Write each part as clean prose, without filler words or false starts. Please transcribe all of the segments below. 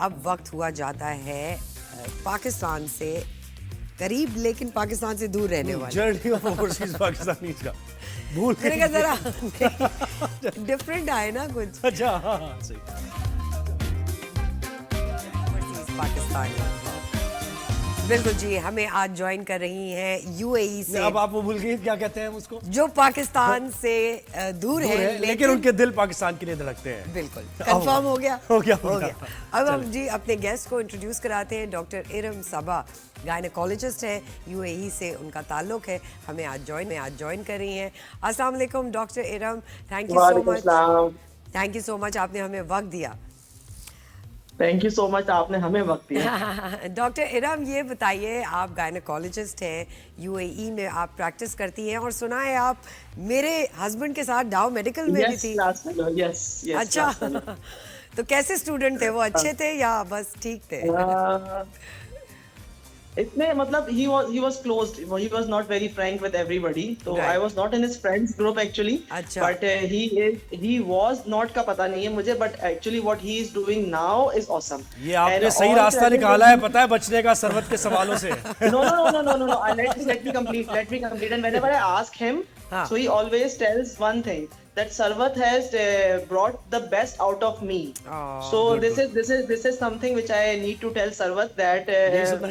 अब वक्त हुआ जाता है पाकिस्तान से करीब लेकिन पाकिस्तान से दूर रहने वाले जर्नी ऑफ ओवरसीज पाकिस्तानी का भूल मैंने कहा जरा डिफरेंट आए ना कुछ अच्छा हाँ हाँ सही पाकिस्तानी। बिल्कुल जी, हमें आज ज्वाइन कर रही हैं यूएई से। अब आप वो भूल गई क्या कहते हैं हम उसको, जो पाकिस्तान से दूर है लेकिन उनके दिल पाकिस्तान के लिए धड़कते हैं। बिल्कुल कंफर्म हो गया हो गया अब हम जी अपने गेस्ट को इंट्रोड्यूस कराते हैं। डॉक्टर इरम सबा गायनेकोलॉजिस्ट है, यूएई से उनका ताल्लुक है, हमें आज ज्वाइन कर रही हैं। अस्सलाम वालेकुम doctor Iram, thank you so much आपने हमें वक्त दिया। थैंक यू सो मच, आपने हमें वक्त दिया। डॉक्टर इरम ये बताइए, आप गायनेकोलॉजिस्ट हैं, यूएई में आप प्रैक्टिस करती हैं और सुना है आप मेरे हस्बैंड के साथ डाउ मेडिकल में भी थी। यस अच्छा तो कैसे स्टूडेंट थे वो, अच्छे थे या बस ठीक थे? इतने मतलब he was closed, he was not very frank with everybody, so I was not in his friends group actually, but he was not का पता नहीं है मुझे, but actually what he is doing now is awesome. ये आपने सही रास्ता निकाला है, पता है, बचने का सरवत के सवालों से। No, let me complete, and whenever I ask him, so he always tells one thing, that Sarvat has brought the best out of me. So this is something which I need to tell Sarvat, that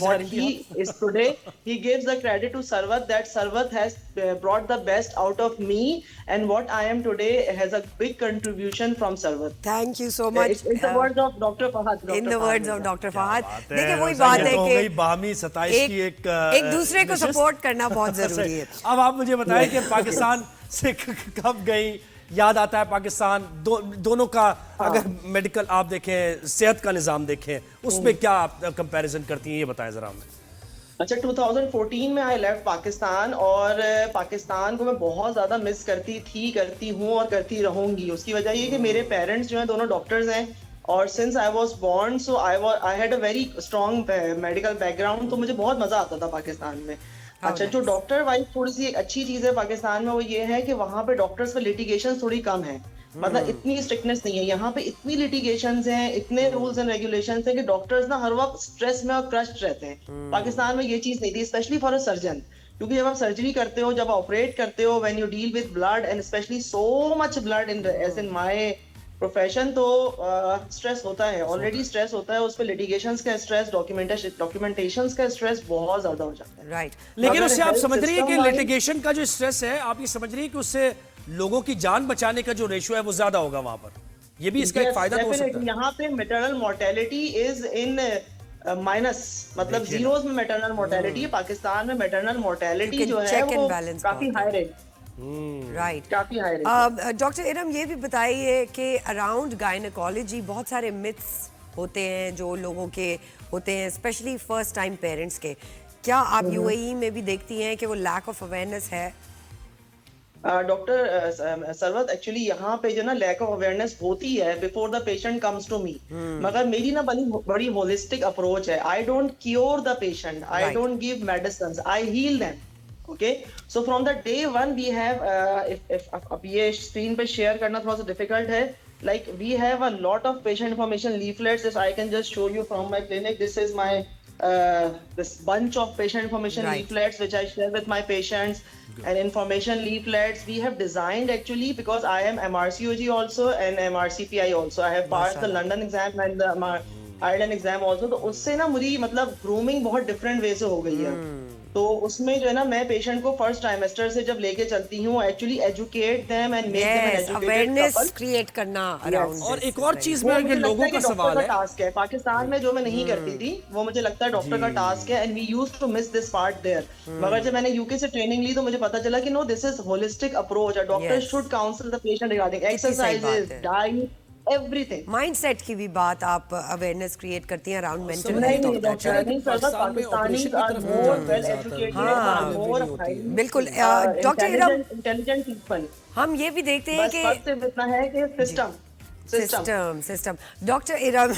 what he is today, he gives the credit to Sarvat, that Sarvat has brought the best out of me, and what I am today has a big contribution from Sarvat. Thank you so much. In the words of Dr. Fahad. In the words of Dr. Fahad. देखिए वही बात है कि बामी 27 की एक दूसरे को सपोर्ट करना बहुत जरूरी है। अब आप मुझे बताएं कि पाकिस्तान से कब गई, याद आता है पाकिस्तान दोनों का, अगर मेडिकल आप देखें, सेहत का निज़ाम देखें, उसमें क्या आप कंपैरिजन करती हैं, ये बताएं जरा हमें। अच्छा, 2014 में आई लेफ्ट पाकिस्तान, और पाकिस्तान को मैं बहुत ज़्यादा मिस करती हूँ और करती रहूँगी। उसकी वजह ये कि मेरे पेरेंट्स जो हैं दोनों डॉक्टर्स हैं, और since I was born so I had a very strong medical background, तो मुझे बहुत मज़ा आता था पाकिस्तान में। अच्छा, जो डॉक्टर वाइज थोड़ी सी एक अच्छी चीज है पाकिस्तान में, वो ये है कि वहाँ पे डॉक्टर्स पे लिटिगेशन थोड़ी कम है, मतलब इतनी स्ट्रिक्टनेस नहीं है। यहाँ पे इतनी लिटिगेशंस हैं, इतने रूल्स एंड रेगुलेशंस हैं कि डॉक्टर्स ना हर वक्त स्ट्रेस में और क्रश्ड रहते हैं। पाकिस्तान में ये चीज नहीं थी, स्पेशली फॉर अ सर्जन, क्योंकि जब आप सर्जरी करते हो, जब ऑपरेट करते हो, when you deal with blood and specially so much blood in as in my profession, तो स्ट्रेस होता है, ऑलरेडी स्ट्रेस होता है, उस पे लिटिगेशंस का स्ट्रेस, डॉक्यूमेंटेशंस का स्ट्रेस बहुत ज्यादा हो जाता है। राइट, लेकिन उससे आप समझ रही है कि लिटिगेशन का जो स्ट्रेस है, आप ये समझ रही है कि उससे लोगों की जान बचाने का जो रेशियो है वो ज्यादा होगा वहां पर, ये भी इसका एक फायदा तो हो सकता है। यहाँ पे maternal mortality is in minus, मतलब जीरोस में मैटरनल मोर्टेलिटी है। पाकिस्तान में मैटरनल मोर्टेलिटी जो है वो काफी हाई रेट, राइट, काफी हाई रेट। डॉक्टर इरम ये भी बताइए कि अराउंड गायनेकोलॉजी बहुत सारे मिथ्स होते हैं जो लोगों के होते हैं, स्पेशली फर्स्ट टाइम पेरेंट्स के। क्या आप यूएई में भी देखती हैं कि वो लैक ऑफ अवेयरनेस है? डॉक्टर सरवत, एक्चुअली यहाँ पे जो ना लैक ऑफ अवेयरनेस होती है before the patient comes to me, मगर मेरी ना बड़ी होलिस्टिक अप्रोच है। I don't cure the patient, I don't give medicine, I heal them. Okay, so from the day one we have if अब ये screen पे शेयर करना थोड़ा सा डिफिकल्ट है, like we have a lot of patient information leaflets. If I can just show you from my clinic, this is my this bunch of patient information leaflets which I share with my patients. And information leaflets we have designed actually because I am MRCOG also and MRCPI also. I have passed the London exam and the Ireland exam also. तो उससे ना मेरी मतलब grooming बहुत different way से हो गई है। तो उसमें जो है ना, मैं पेशेंट को फर्स्ट ट्राइमेस्टर से जब लेके चलती हूँ, actually educate them and make them an educated awareness create करना अराउंड। और एक और चीज में ये लोगों का सवाल है, टास्क है पाकिस्तान में जो मैं नहीं करती थी, वो मुझे लगता है डॉक्टर का टास्क है, and we used to miss this part there. मगर जब मैंने यूके से ट्रेनिंग ली तो मुझे पता चला कि no, this is holistic approach, a doctor should counsel the patient regarding exercises, diet, everything. Mindset की भी बात आप अवेयरनेस क्रिएट करती हैं अराउंड मेंटल हेल्थ। बिल्कुल डॉक्टर इरम, इंटेलिजेंट पीपल, हम ये भी देखते हैं कि इतना है कि सिस्टम डॉक्टर इरम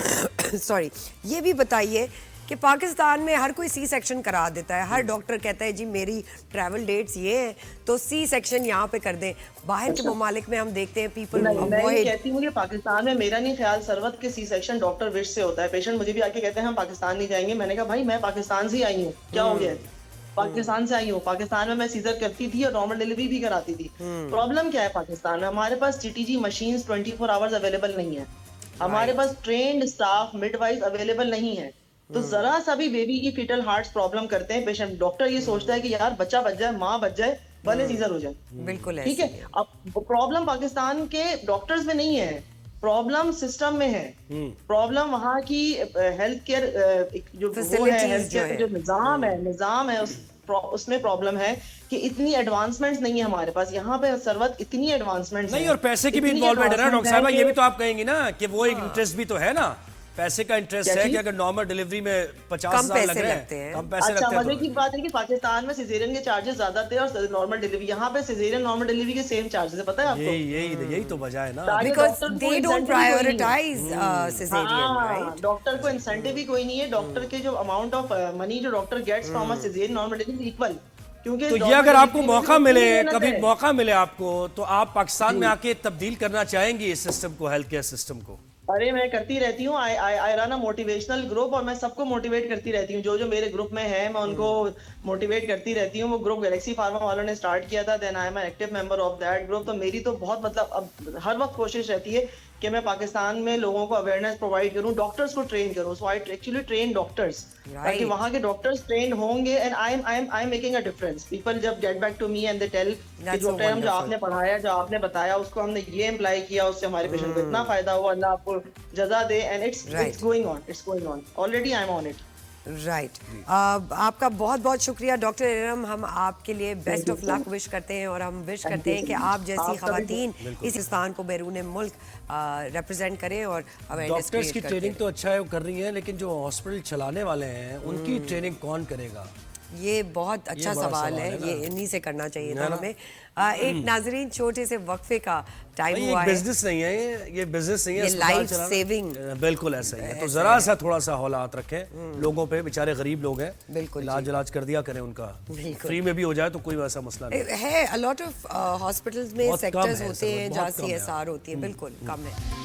सॉरी, ये भी बताइए कि पाकिस्तान में हर कोई सी सेक्शन करा देता है, हर डॉक्टर कहता है जी मेरी ट्रैवल डेट्स ये हैं तो सी सेक्शन यहाँ पे कर दें। बाहर के ममालिक में हम देखते हैं पीपल मैं ये अवॉइड। कहती हूँ कि पाकिस्तान में मेरा नहीं ख्याल सरवत के सी सेक्शन डॉक्टर विश से होता है। पेशेंट मुझे भी आके कहते हैं हम पाकिस्तान नहीं जाएंगे। मैंने कहा भाई मैं पाकिस्तान से ही आई हूँ, क्या हो गया है? पाकिस्तान से आई हूँ, पाकिस्तान में मैं सीजर करती थी और नॉर्मल डिलीवरी भी कराती थी। प्रॉब्लम क्या है पाकिस्तान में? हमारे पास जीटीजी मशीन्स 24 आवर्स अवेलेबल नहीं है, हमारे पास ट्रेन्ड स्टाफ मिडवाइज अवेलेबल नहीं है। तो जरा सा भी बेबी की फीटल हार्ट्स प्रॉब्लम करते हैं पेशेंट, डॉक्टर ये सोचता है कि यार बच्चा बच जाए, माँ बच जाए, भले सीजर हो जाए। बिल्कुल ठीक है, अब प्रॉब्लम पाकिस्तान के डॉक्टर्स में नहीं है, प्रॉब्लम सिस्टम में है। प्रॉब्लम वहाँ की हेल्थ केयर जो वो है, Facilities हेल्थ केयर जो का जो निजाम है उसमें प्रॉब्लम है कि इतनी एडवांसमेंट्स नहीं है हमारे पास। यहाँ पे सरवत इतनी एडवांसमेंट्स नहीं, और पैसे की भी इन्वॉल्वमेंट है ना डॉक्टर साहब, ये भी तो आप कहेंगी ना कि वो एक इंटरेस्ट भी तो है ना, पैसे का इंटरेस्ट है कि अगर नॉर्मल डिलीवरी में 50,000 लग रहे हैं, कम पैसे अच्छा, लगते हैं मजे की बात है कि पाकिस्तान में सिजेरियन के चार्जेस ज्यादा थे और नॉर्मल डिलीवरी, यहाँ पे सिजेरियन नॉर्मल डिलीवरी के सेम चार्जेस है, पता है आपको? यही तो वजह है ना। सारे बिकॉज डॉक्टर दे को डोंट incentive कोई नहीं है। Prioritize caesarean, right? डॉक्टर को इंसेंटिव भी कोई नहीं है। डॉक्टर के जो अमाउंट ऑफ मनी जो doctor gets from a caesarean normal delivery equal, क्योंकि तो ये normal अगर आपको delivery में मौका भी मिले, मेहनत कभी है। मौका मिले आपको, तो आप पाकिस्तान में आके तब्दील करना चाहेंगी इस सिस्टम को, हेल्थ केयर सिस्टम को? अरे मैं करती रहती हूँ, I run a motivational group और मैं सबको मोटिवेट करती रहती हूँ। जो जो मेरे ग्रुप में है मैं उनको मोटिवेट करती रहती हूँ। वो ग्रुप गैलेक्सी फार्मा वालों ने स्टार्ट किया था, then I am an active member of that group. तो मेरी तो बहुत मतलब अब हर वक्त कोशिश रहती है कि मैं पाकिस्तान में लोगों को अवेयरनेस प्रोवाइड करूँ, डॉक्टर्स को ट्रेन करूँ। So I actually train doctors, ताकि वहाँ के डॉक्टर्स ट्रेन होंगे and I am making a difference. People जब get back to me and they tell कि जो टाइम जो आपने पढ़ाया, जो आपने बताया, उसको हमने ये इम्प्लाई किया, उससे हमारे पेशेंट को इतना फायदा हुआ, अल्लाह आपको जजा दे। And it's going on already, I am on it. Right. आपका बहुत बहुत शुक्रिया डॉक्टर इरम, हम आपके लिए बेस्ट ऑफ लक विश करते हैं और हम विश करते हैं कि आप जैसी खवातीन इस हिंदुस्तान को बैरून मुल्क रिप्रेजेंट करें और अवेयरनेस डॉक्टर्स की ट्रेनिंग तो अच्छा है वो कर रही है, लेकिन जो हॉस्पिटल चलाने वाले हैं उनकी ट्रेनिंग कौन करेगा? ये बहुत अच्छा सवाल है, ये इन्हीं से करना चाहिए था हमें। एक नाजरीन, छोटे से वक्फे का टाइम हुआ है। बिजनेस नहीं है ये बिजनेस नहीं है, ये लाइफ सेविंग, बिल्कुल ऐसा ही है। तो जरा सा थोड़ा सा हौलात रखें लोगों पे, बेचारे गरीब लोग हैं, बिल्कुल इलाज कर दिया करें उनका, फ्री में भी हो जाए तो कोई वैसा मसला नहीं है। अ लॉट ऑफ हॉस्पिटल्स में बहुत कम सेक्टर्स है, होते हैं बहुत जहाँ कम है। CSR होती है, बिल्कुल कम है।